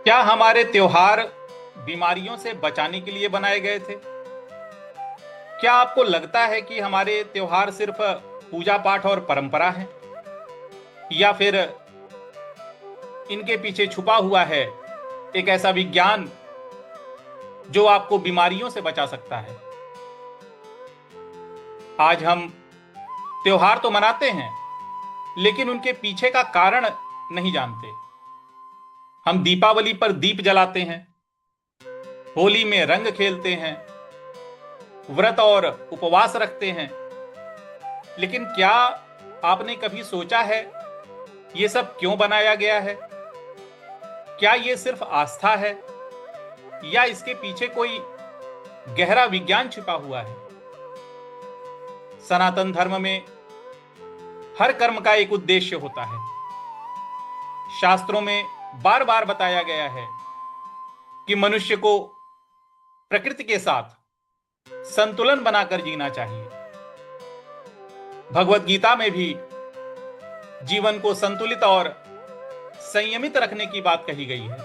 क्या हमारे त्योहार बीमारियों से बचाने के लिए बनाए गए थे? क्या आपको लगता है कि हमारे त्योहार सिर्फ पूजा पाठ और परंपरा है, या फिर इनके पीछे छुपा हुआ है एक ऐसा विज्ञान जो आपको बीमारियों से बचा सकता है? आज हम त्योहार तो मनाते हैं, लेकिन उनके पीछे का कारण नहीं जानते। हम दीपावली पर दीप जलाते हैं, होली में रंग खेलते हैं, व्रत और उपवास रखते हैं, लेकिन क्या आपने कभी सोचा है ये सब क्यों बनाया गया है? क्या ये सिर्फ आस्था है, या इसके पीछे कोई गहरा विज्ञान छिपा हुआ है? सनातन धर्म में हर कर्म का एक उद्देश्य होता है। शास्त्रों में बार बार बताया गया है कि मनुष्य को प्रकृति के साथ संतुलन बनाकर जीना चाहिए। भगवत गीता में भी जीवन को संतुलित और संयमित रखने की बात कही गई है,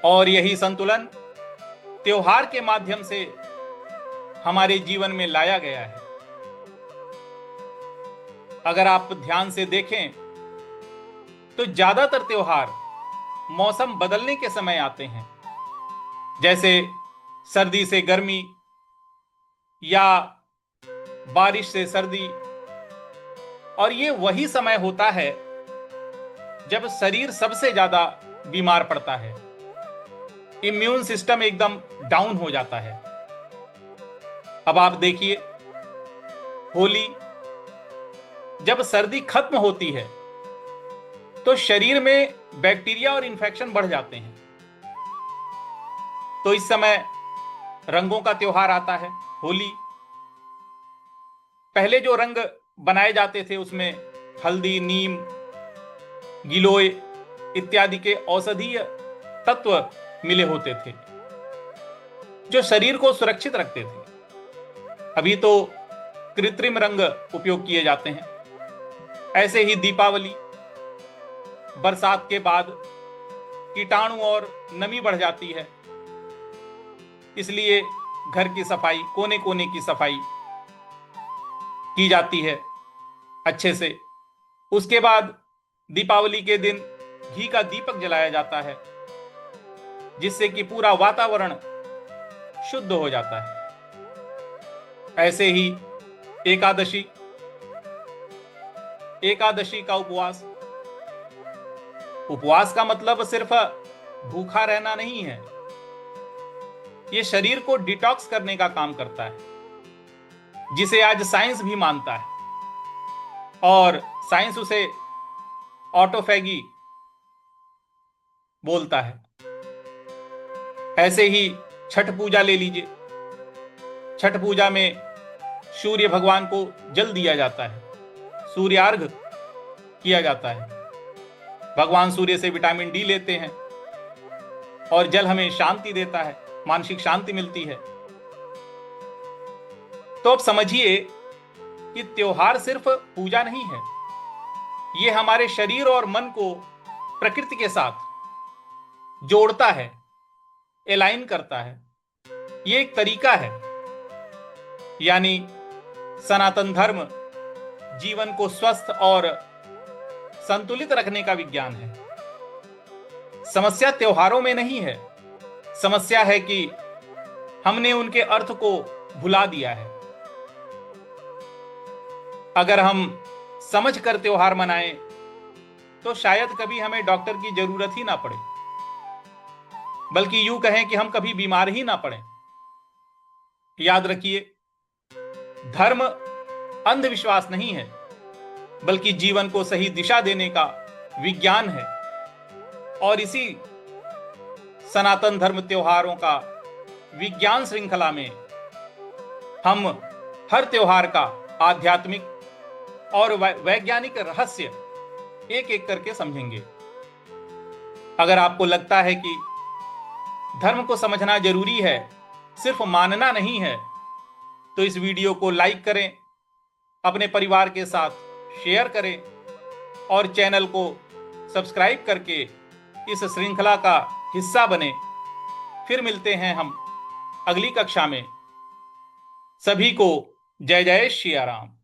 और यही संतुलन त्योहार के माध्यम से हमारे जीवन में लाया गया है। अगर आप ध्यान से देखें तो ज्यादातर त्योहार मौसम बदलने के समय आते हैं, जैसे सर्दी से गर्मी या बारिश से सर्दी। और ये वही समय होता है जब शरीर सबसे ज्यादा बीमार पड़ता है, इम्यून सिस्टम एकदम डाउन हो जाता है। अब आप देखिए, होली जब सर्दी खत्म होती है तो शरीर में बैक्टीरिया और इन्फेक्शन बढ़ जाते हैं, तो इस समय रंगों का त्योहार आता है, होली। पहले जो रंग बनाए जाते थे उसमें हल्दी, नीम, गिलोय इत्यादि के औषधीय तत्व मिले होते थे जो शरीर को सुरक्षित रखते थे। अभी तो कृत्रिम रंग उपयोग किए जाते हैं। ऐसे ही दीपावली, बरसात के बाद कीटाणु और नमी बढ़ जाती है, इसलिए घर की सफाई, कोने कोने की सफाई की जाती है अच्छे से। उसके बाद दीपावली के दिन घी का दीपक जलाया जाता है, जिससे कि पूरा वातावरण शुद्ध हो जाता है। ऐसे ही एकादशी, एकादशी का उपवास, उपवास का मतलब सिर्फ भूखा रहना नहीं है, यह शरीर को डिटॉक्स करने का काम करता है, जिसे आज साइंस भी मानता है, और साइंस उसे ऑटोफैगी बोलता है। ऐसे ही छठ पूजा ले लीजिए। छठ पूजा में सूर्य भगवान को जल दिया जाता है, सूर्यार्घ किया जाता है। भगवान सूर्य से विटामिन डी लेते हैं, और जल हमें शांति देता है, मानसिक शांति मिलती है। तो अब समझिए कि त्योहार सिर्फ पूजा नहीं है, ये हमारे शरीर और मन को प्रकृति के साथ जोड़ता है, एलाइन करता है। ये एक तरीका है, यानी सनातन धर्म जीवन को स्वस्थ और संतुलित रखने का विज्ञान है। समस्या त्योहारों में नहीं है, समस्या है कि हमने उनके अर्थ को भुला दिया है। अगर हम समझकर त्योहार मनाएं तो शायद कभी हमें डॉक्टर की जरूरत ही ना पड़े, बल्कि यूं कहें कि हम कभी बीमार ही ना पड़ें। याद रखिए, धर्म अंधविश्वास नहीं है, बल्कि जीवन को सही दिशा देने का विज्ञान है। और इसी सनातन धर्म त्योहारों का विज्ञान श्रृंखला में हम हर त्योहार का आध्यात्मिक और वैज्ञानिक रहस्य एक एक करके समझेंगे। अगर आपको लगता है कि धर्म को समझना जरूरी है, सिर्फ मानना नहीं है, तो इस वीडियो को लाइक करें, अपने परिवार के साथ शेयर करें, और चैनल को सब्सक्राइब करके इस श्रृंखला का हिस्सा बने। फिर मिलते हैं हम अगली कक्षा में। सभी को जय जय श्री राम।